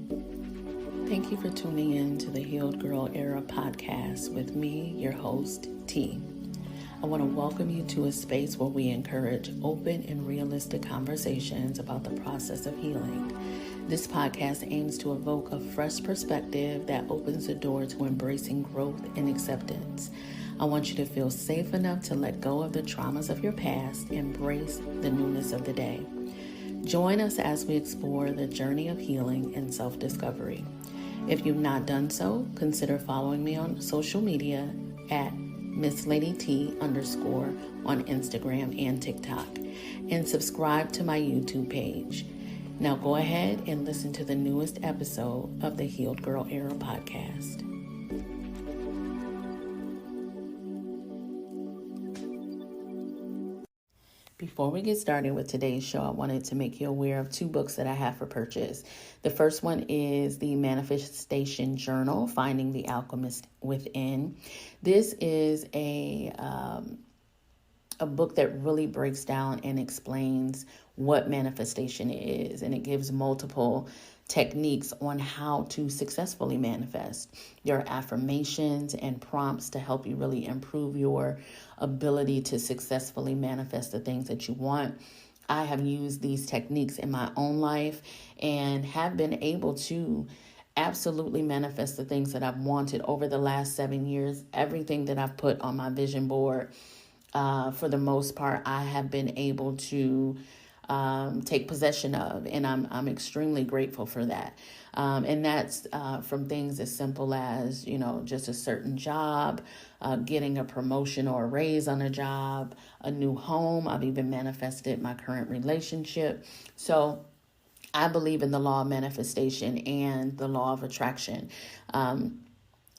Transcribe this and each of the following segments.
Thank you for tuning in to the Healed Girl Era podcast with me, your host, T. I want to welcome you to a space where we encourage open and realistic conversations about the process of healing. This podcast aims to evoke a fresh perspective that opens the door to embracing growth and acceptance. I want you to feel safe enough to let go of the traumas of your past, embrace the newness of the day. Join us as we explore the journey of healing and self-discovery. If you've not done so, consider following me on social media at MsLadyT_ on Instagram and TikTok, and subscribe to my YouTube page. Now go ahead and listen to the newest episode of the Healed Girl Era podcast. Before we get started with today's show, I wanted to make you aware of two books that I have for purchase. The first one is the Manifestation Journal, Finding the Alchemist Within. This is a book that really breaks down and explains what manifestation is, and it gives multiple techniques on how to successfully manifest. There are affirmations and prompts to help you really improve your ability to successfully manifest the things that you want. I have used these techniques in my own life and have been able to absolutely manifest the things that I've wanted over the last 7 years. Everything that I've put on my vision board, for the most part, I have been able to take possession of, and I'm extremely grateful for that. And that's from things as simple as, just a certain job, getting a promotion or a raise on a job, a new home. I've even manifested my current relationship. So I believe in the law of manifestation and the law of attraction.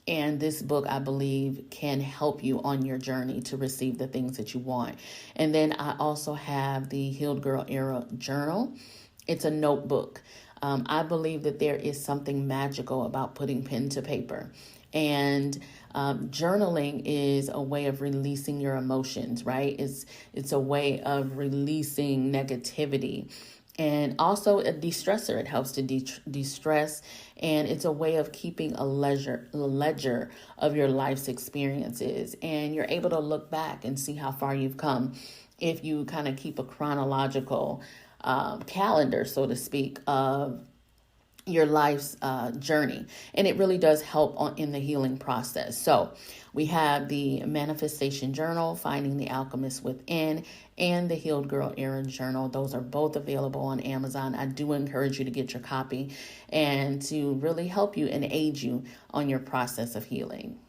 And this book, I believe, can help you on your journey to receive the things that you want. And then I also have the Healed Girl Era Journal. It's a notebook. I believe that there is something magical about putting pen to paper. And journaling is a way of releasing your emotions, right? It's a way of releasing negativity. And also a de-stressor. It helps to de-stress, and it's a way of keeping a ledger of your life's experiences. And you're able to look back and see how far you've come if you kind of keep a chronological calendar, so to speak, of your life's journey. And it really does help in the healing process. So we have the Manifestation Journal, Finding the Alchemist Within, and the Healed Girl Era Journal. Those are both available on Amazon. I do encourage you to get your copy and to really help you and aid you on your process of healing.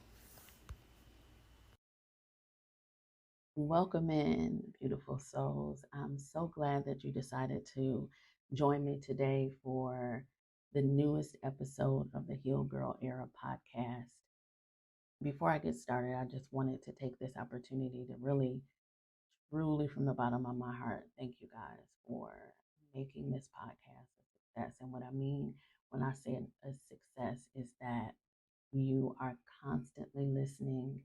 Welcome in, beautiful souls. I'm so glad that you decided to join me today for the newest episode of the Heal Girl Era podcast. Before I get started, I just wanted to take this opportunity to really, truly, from the bottom of my heart, thank you guys for making this podcast a success. And what I mean when I say a success is that you are constantly listening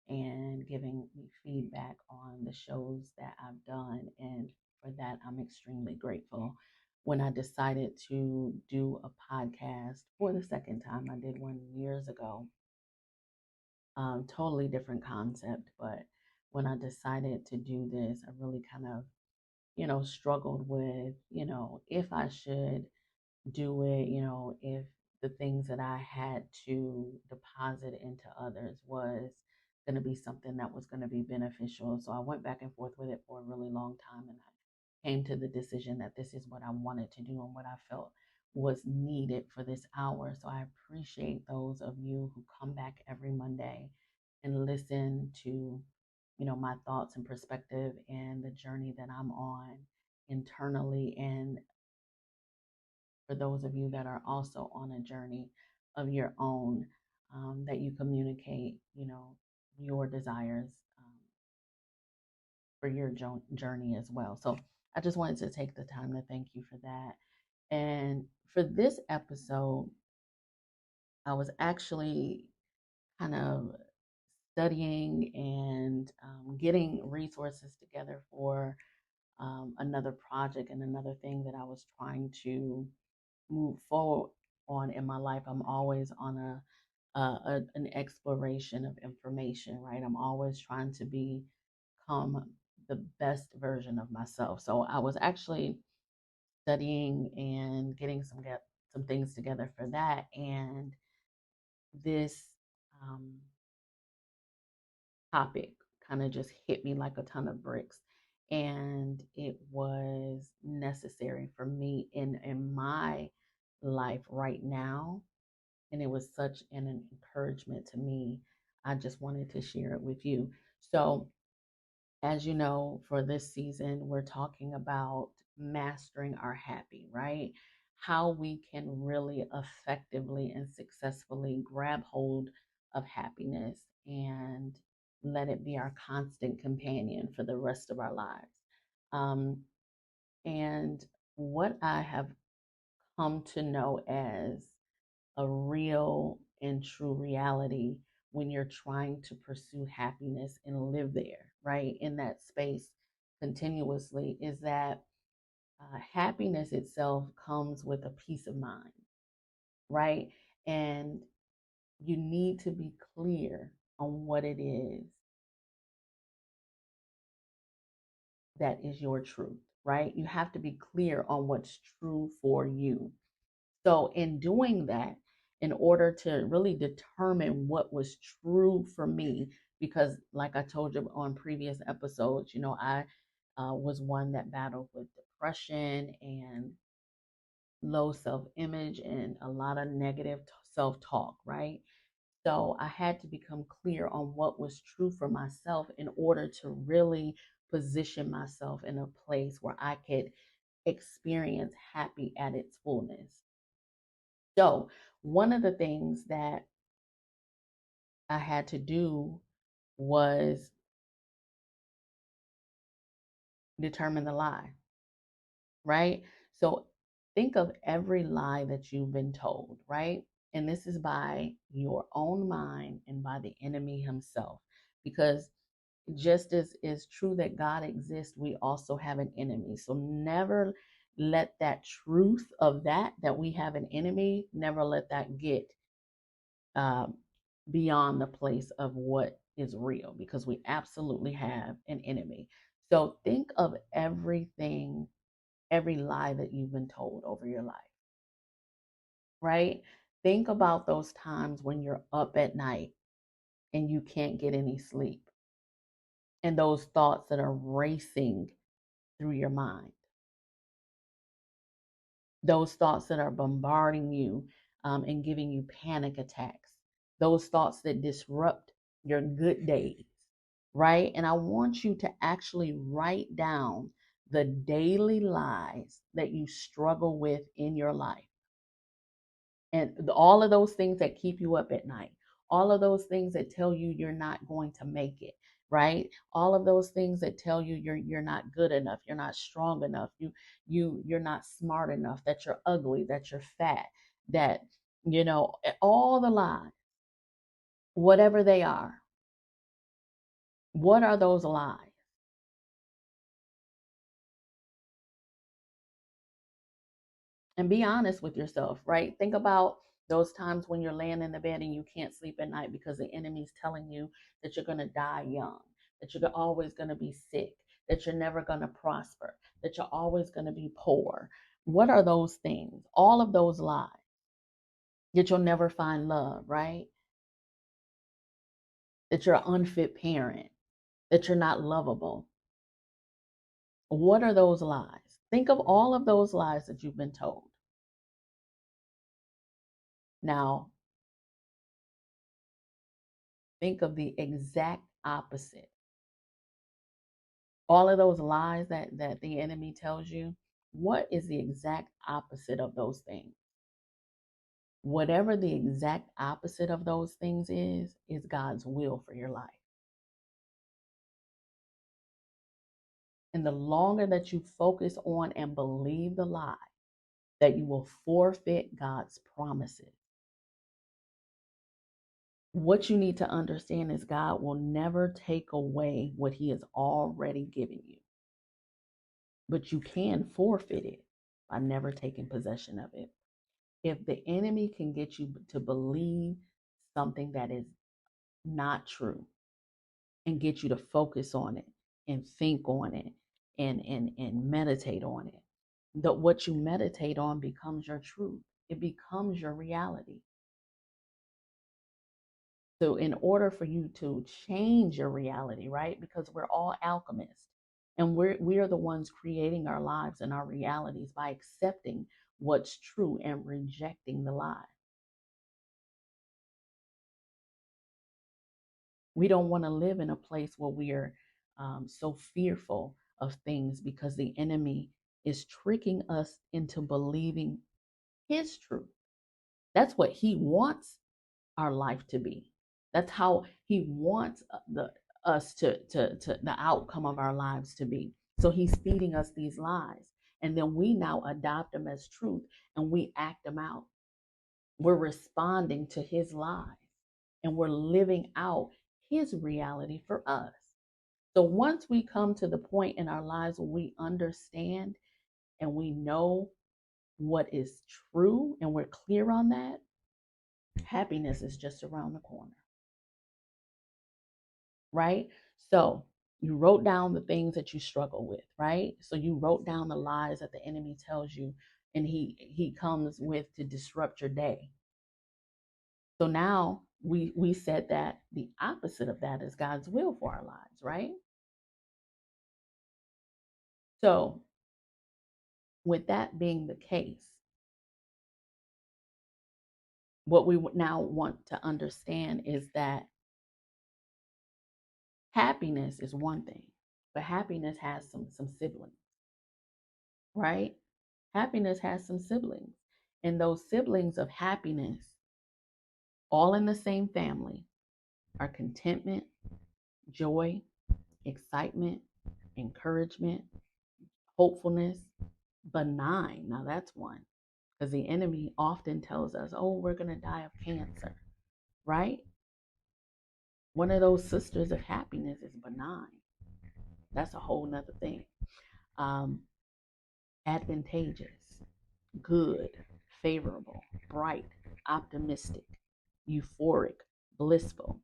and giving me feedback on the shows that I've done. And for that, I'm extremely grateful. When I decided to do a podcast for the second time, I did one years ago, totally different concept. But when I decided to do this, I really kind of, struggled with, if I should do it, if the things that I had to deposit into others was going to be something that was going to be beneficial. So I went back and forth with it for a really long time, and I came to the decision that this is what I wanted to do and what I felt was needed for this hour. So I appreciate those of you who come back every Monday and listen to, my thoughts and perspective and the journey that I'm on internally, and for those of you that are also on a journey of your own, that you communicate, your desires for your journey as well. So I just wanted to take the time to thank you for that. And for this episode, I was actually kind of studying and getting resources together for another project and another thing that I was trying to move forward on in my life. I'm always on an exploration of information, right? I'm always trying to become the best version of myself. So I was actually studying and getting some things together for that, and this um, topic kind of just hit me like a ton of bricks, and it was necessary for me in my life right now, and it was such an encouragement to me. I just wanted to share it with you. So, as you know, for this season, we're talking about mastering our happy, right? How we can really effectively and successfully grab hold of happiness and let it be our constant companion for the rest of our lives. Um, and what I have come to know as a real and true reality when you're trying to pursue happiness and live there, right? In that space continuously, is that happiness itself comes with a peace of mind, right? And you need to be clear on what it is that is your truth, right? You have to be clear on what's true for you. So, in doing that, in order to really determine what was true for me, because like I told you on previous episodes, I was one that battled with depression and low self image and a lot of negative self talk, right? So, I had to become clear on what was true for myself in order to really position myself in a place where I could experience happy at its fullness. So, one of the things that I had to do was determine the lie, right? So, think of every lie that you've been told, right? And this is by your own mind and by the enemy himself. Because just as is true that God exists, we also have an enemy. So, never let that truth of that we have an enemy, never let that get um, beyond the place of what is real, because we absolutely have an enemy. So think of everything, every lie that you've been told over your life, right? Think about those times when you're up at night and you can't get any sleep, and those thoughts that are racing through your mind, those thoughts that are bombarding you and giving you panic attacks, those thoughts that disrupt your good days, right? And I want you to actually write down the daily lies that you struggle with in your life. And all of those things that keep you up at night, all of those things that tell you you're not going to make it, right? All of those things that tell you you're not good enough, you're not strong enough, you're not smart enough, that you're ugly, that you're fat, that all the lies, whatever they are. What are those lies? And be honest with yourself, right? Think about those times when you're laying in the bed and you can't sleep at night because the enemy's telling you that you're going to die young, that you're always going to be sick, that you're never going to prosper, that you're always going to be poor. What are those things? All of those lies. That you'll never find love, right? That you're an unfit parent, that you're not lovable. What are those lies? Think of all of those lies that you've been told. Now, think of the exact opposite. All of those lies that the enemy tells you, what is the exact opposite of those things? Whatever the exact opposite of those things is God's will for your life. And the longer that you focus on and believe the lie, that you will forfeit God's promises. What you need to understand is God will never take away what he has already given you. But you can forfeit it by never taking possession of it. If the enemy can get you to believe something that is not true and get you to focus on it and think on it and meditate on it, that what you meditate on becomes your truth. It becomes your reality. So in order for you to change your reality, right? Because we're all alchemists and we are the ones creating our lives and our realities by accepting what's true and rejecting the lie. We don't want to live in a place where we're so fearful of things because the enemy is tricking us into believing his truth. That's what he wants our life to be. That's how he wants us to the outcome of our lives to be. So he's feeding us these lies. And then we now adopt them as truth and we act them out. We're responding to his lies and we're living out his reality for us. So once we come to the point in our lives where we understand and we know what is true and we're clear on that, happiness is just around the corner. Right? So you wrote down the things that you struggle with, right? So you wrote down the lies that the enemy tells you and he comes with to disrupt your day. So now we said that the opposite of that is God's will for our lives, right? So with that being the case, what we now want to understand is that happiness is one thing, but happiness has some siblings, right? Happiness has some siblings. And those siblings of happiness, all in the same family, are contentment, joy, excitement, encouragement, hopefulness, benign. Now that's one. Because the enemy often tells us, oh, we're going to die of cancer, right? One of those sisters of happiness is benign. That's a whole nother thing. Advantageous, good, favorable, bright, optimistic, euphoric, blissful,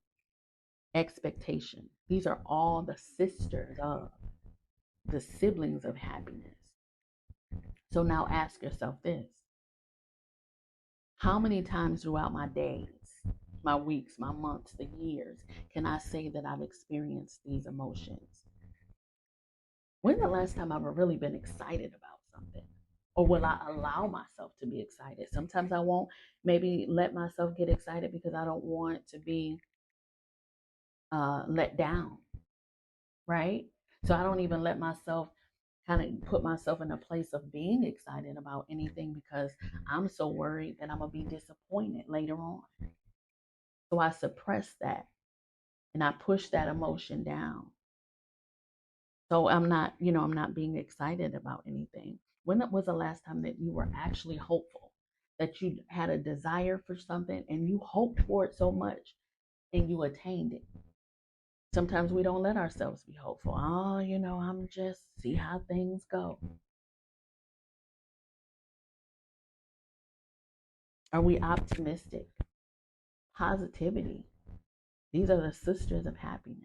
expectation. These are all the sisters of, the siblings of happiness. So now ask yourself this: how many times throughout my days, my weeks, my months, the years, can I say that I've experienced these emotions? When's the last time I've really been excited about something? Or will I allow myself to be excited? Sometimes I won't maybe let myself get excited because I don't want to be let down, right? So I don't even let myself kind of put myself in a place of being excited about anything because I'm so worried that I'm going to be disappointed later on. So I suppress that and I push that emotion down. So I'm not being excited about anything. When was the last time that you were actually hopeful, that you had a desire for something and you hoped for it so much and you attained it? Sometimes we don't let ourselves be hopeful. Oh, I'm just see how things go. Are we optimistic? Positivity. These are the sisters of happiness.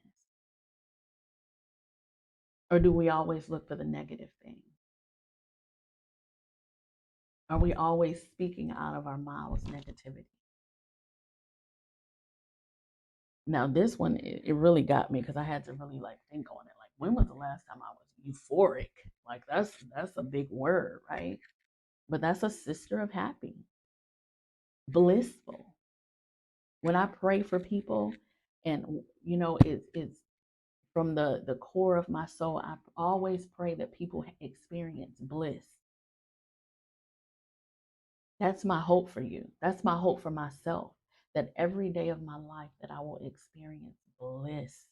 Or do we always look for the negative thing? Are we always speaking out of our mouths negativity? Now, this one, it really got me because I had to really like think on it. Like, when was the last time I was euphoric? Like, that's a big word, right? But that's a sister of happy, blissful. When I pray for people, and it's from the core of my soul, I always pray that people experience bliss. That's my hope for you. That's my hope for myself, that every day of my life that I will experience bliss,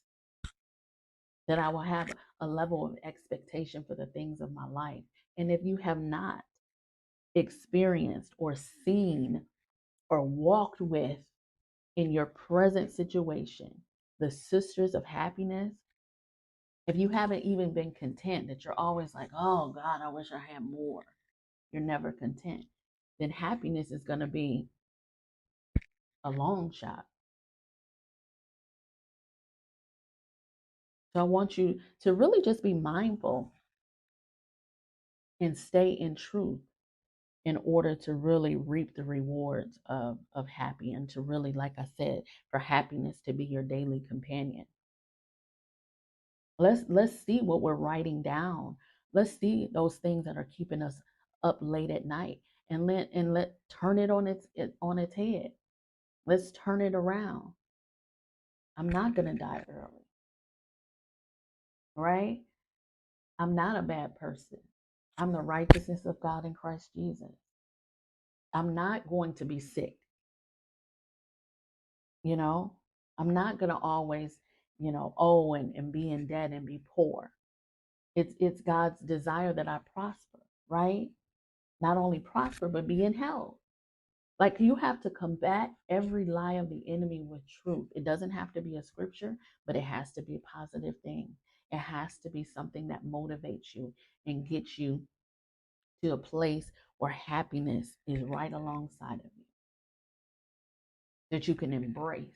that I will have a level of expectation for the things of my life. And if you have not experienced or seen or walked with in your present situation the sisters of happiness, if you haven't even been content, that you're always like, oh God, I wish I had more, you're never content, then happiness is going to be a long shot. So I want you to really just be mindful and stay in truth in order to really reap the rewards of happy, and to really, like I said, for happiness to be your daily companion. Let's see what we're writing down. Let's see those things that are keeping us up late at night, and let turn it on its head. Let's turn it around. I'm not gonna die early, right? I'm not a bad person. I'm the righteousness of God in Christ Jesus. I'm not going to be sick, you know. I'm not gonna always, owe and be in debt and be poor. It's God's desire that I prosper, right? Not only prosper, but be in health. Like, you have to combat every lie of the enemy with truth. It doesn't have to be a scripture, but it has to be a positive thing. It has to be something that motivates you and gets you to a place where happiness is right alongside of you, that you can embrace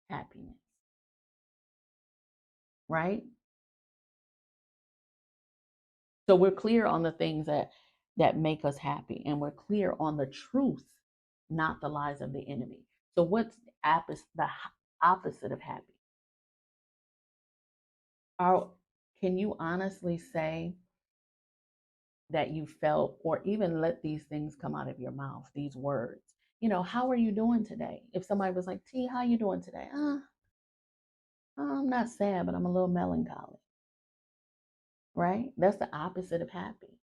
happiness, right? So we're clear on the things that make us happy, and we're clear on the truth, not the lies of the enemy. So what's the opposite of happy? Are, can you honestly say that you felt, or even let these things come out of your mouth, these words? How are you doing today? If somebody was like, T, how you doing today? I'm not sad, but I'm a little melancholy, right? That's the opposite of happy.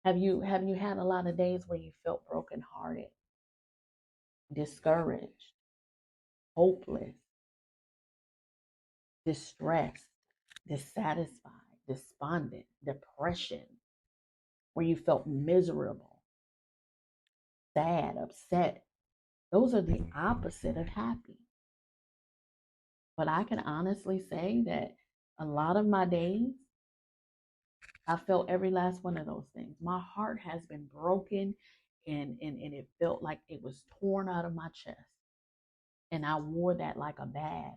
Have you had a lot of days where you felt brokenhearted, discouraged, hopeless, distressed, dissatisfied, despondent, depression, where you felt miserable, sad, upset? Those are the opposite of happy. But I can honestly say that a lot of my days, I felt every last one of those things. My heart has been broken, and it felt like it was torn out of my chest. And I wore that like a badge,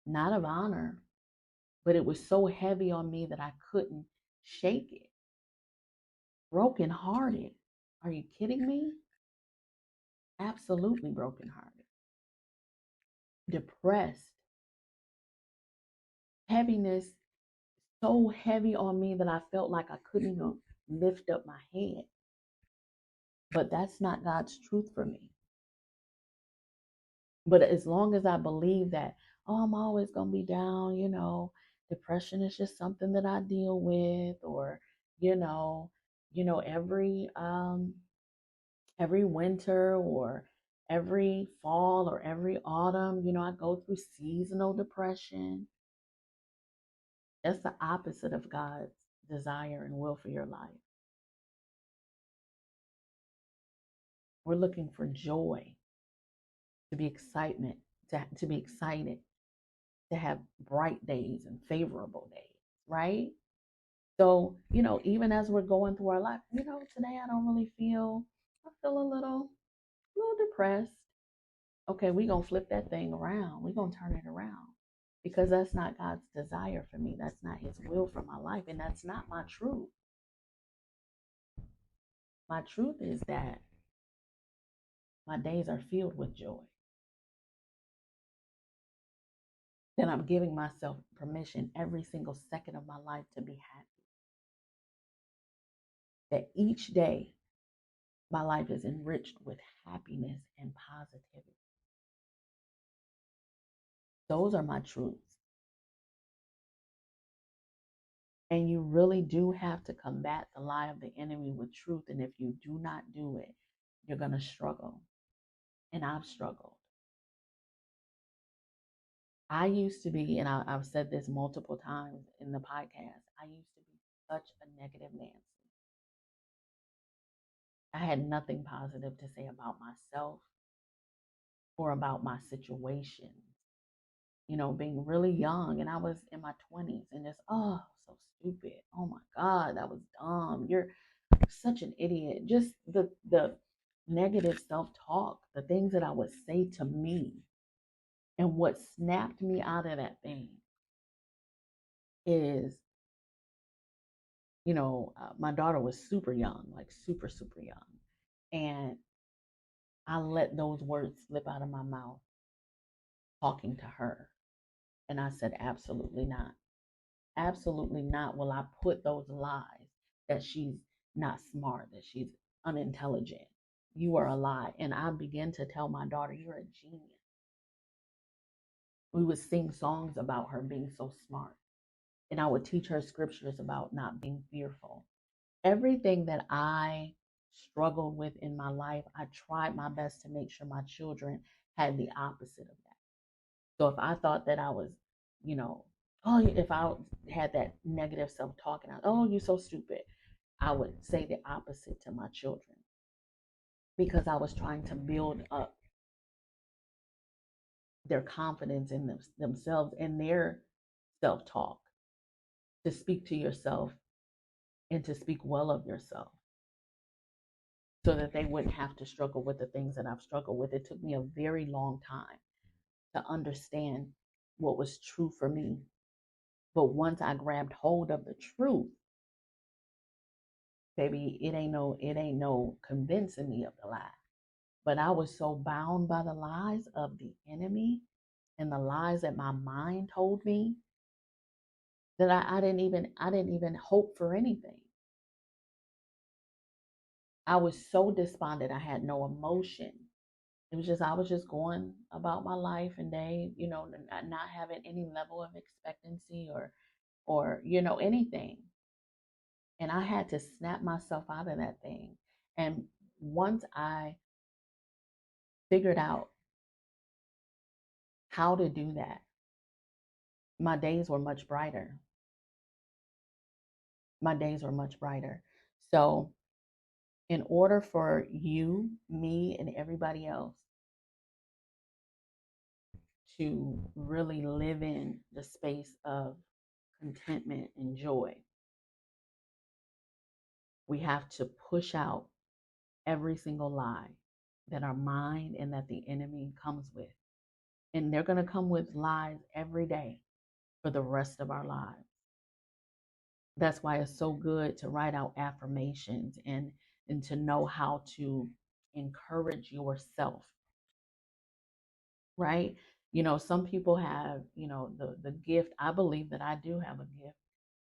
not of honor, but it was so heavy on me that I couldn't shake it. Brokenhearted. Are you kidding me? Absolutely brokenhearted. Depressed. Heaviness so heavy on me that I felt like I couldn't even lift up my head. But that's not God's truth for me. But as long as I believe that, oh, I'm always going to be down, depression is just something that I deal with, or, you know, every winter, or every fall, or every autumn, I go through seasonal depression. That's the opposite of God's desire and will for your life. We're looking for joy, to be excitement, to be excited, to have bright days and favorable days, right? So, even as we're going through our life, today I feel a little depressed. Okay, we're going to flip that thing around. We're going to turn it around, because that's not God's desire for me. That's not his will for my life. And that's not my truth. My truth is that my days are filled with joy. Then I'm giving myself permission every single second of my life to be happy. That each day my life is enriched with happiness and positivity. Those are my truths. And you really do have to combat the lie of the enemy with truth. And if you do not do it, you're going to struggle. And I've struggled. I used to be, and I've said this multiple times in the podcast, I used to be such a negative Nancy. I had nothing positive to say about myself or about my situation. Being really young, and I was in my 20s, and just, oh, so stupid. Oh my God, that was dumb. Such an idiot. Just the negative self-talk, the things that I would say to me. And what snapped me out of that thing is, my daughter was super young, like super, super young. And I let those words slip out of my mouth talking to her. And I said, absolutely not. Absolutely not will I put those lies that she's not smart, that she's unintelligent. You are a lie. And I began to tell my daughter, you're a genius. We would sing songs about her being so smart. And I would teach her scriptures about not being fearful. Everything that I struggled with in my life, I tried my best to make sure my children had the opposite of that. So if I thought that I was, you know, if I had that negative self-talk and you're so stupid, I would say the opposite to my children because I was trying to build up their confidence in themselves and their self-talk, to speak to yourself and to speak well of yourself so that they wouldn't have to struggle with the things that I've struggled with. It took me a very long time to understand what was true for me. But once I grabbed hold of the truth, baby, it ain't no convincing me of the lie. But I was so bound by the lies of the enemy and the lies that my mind told me that I didn't even hope for anything. I was so despondent. I had no emotion. It was just I was just going about my life and they, not having any level of expectancy or anything. And I had to snap myself out of that thing. And once I figured out how to do that, my days were much brighter. My days were much brighter. So, in order for you, me, and everybody else to really live in the space of contentment and joy, we have to push out every single lie that our mind and that the enemy comes with. And they're going to come with lies every day for the rest of our lives. That's why it's so good to write out affirmations and to know how to encourage yourself, right? Some people have, the gift. I believe that I do have a gift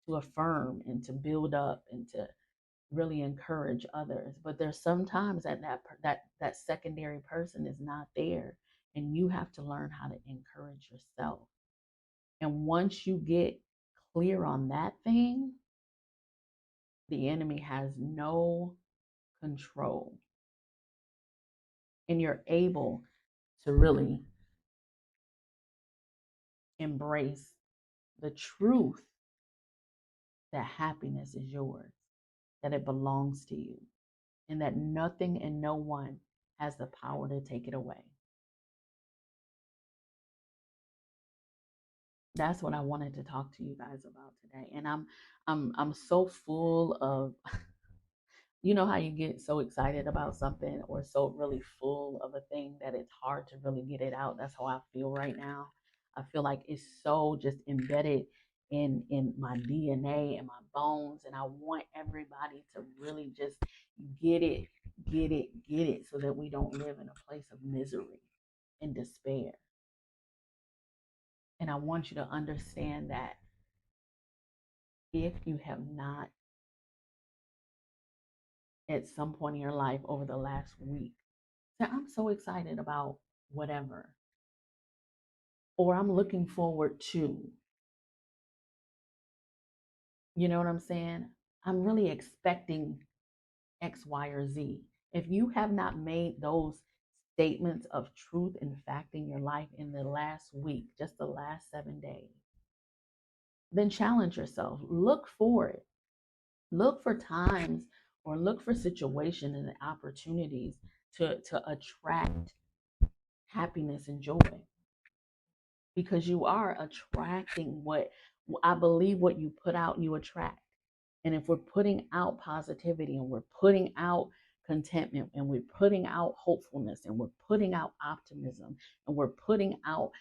to affirm and to build up and to really encourage others. But there's sometimes that secondary person is not there, and you have to learn how to encourage yourself. And once you get clear on that thing, the enemy has no control. And you're able to really embrace the truth that happiness is yours, that it belongs to you, and that nothing and no one has the power to take it away. That's what I wanted to talk to you guys about today. And I'm so full of how you get so excited about something or so really full of a thing that it's hard to really get it out. That's how I feel right now. I feel like it's so just embedded in my DNA and my bones, and I want everybody to really just get it, get it so that we don't live in a place of misery and despair. And I want you to understand that if you have not at some point in your life over the last week said, I'm so excited about whatever, or I'm looking forward to, you know what I'm saying? I'm really expecting X, Y, or Z. If you have not made those statements of truth and fact in your life in the last week, just the last 7 days, then challenge yourself. Look for it. Look for times or look for situations and opportunities to attract happiness and joy, because you are attracting what I believe. What you put out, you attract. And if we're putting out positivity and we're putting out contentment and we're putting out hopefulness and we're putting out optimism and we're putting out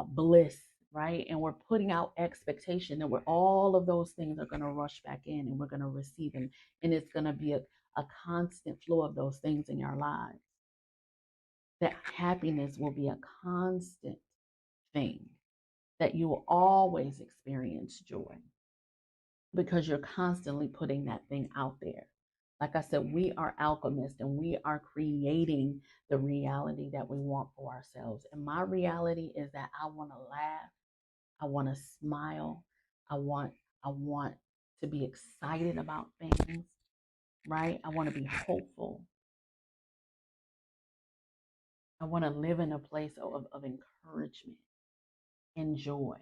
bliss, right? And we're putting out expectation, and we're all of those things are going to rush back in and we're going to receive them. And it's going to be a constant flow of those things in your lives. That happiness will be a constant thing, that you will always experience joy because you're constantly putting that thing out there. Like I said, we are alchemists and we are creating the reality that we want for ourselves. And my reality is that I want to laugh, I want to smile, I want I want to be excited about things, right? I want to be hopeful. I want to live in a place of encouragement and joy.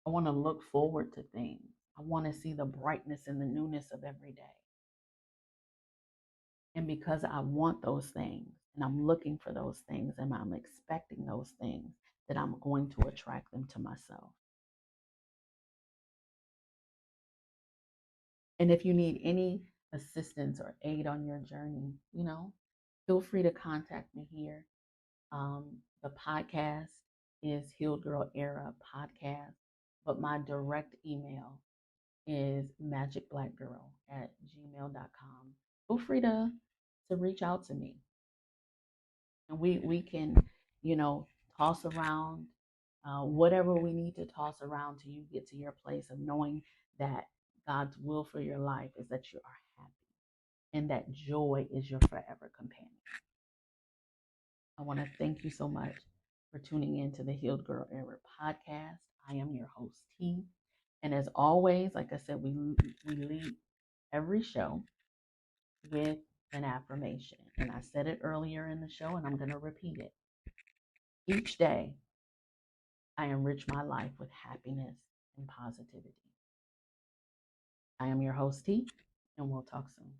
I want to look forward to things. I want to see the brightness and the newness of every day. And because I want those things and I'm looking for those things and I'm expecting those things, that I'm going to attract them to myself. And if you need any assistance or aid on your journey, feel free to contact me here. The podcast is Healed Girl Era Podcast, but my direct email is magicblackgirl@gmail.com. Feel free to reach out to me, and we can, toss around whatever we need to toss around till you get to your place of knowing that God's will for your life is that you are happy and that joy is your forever companion. I want to thank you so much for tuning in to the Healed Girl Era podcast. I am your host, T. And as always, like I said, we lead every show with an affirmation. And I said it earlier in the show, and I'm going to repeat it. Each day, I enrich my life with happiness and positivity. I am your host, T, and we'll talk soon.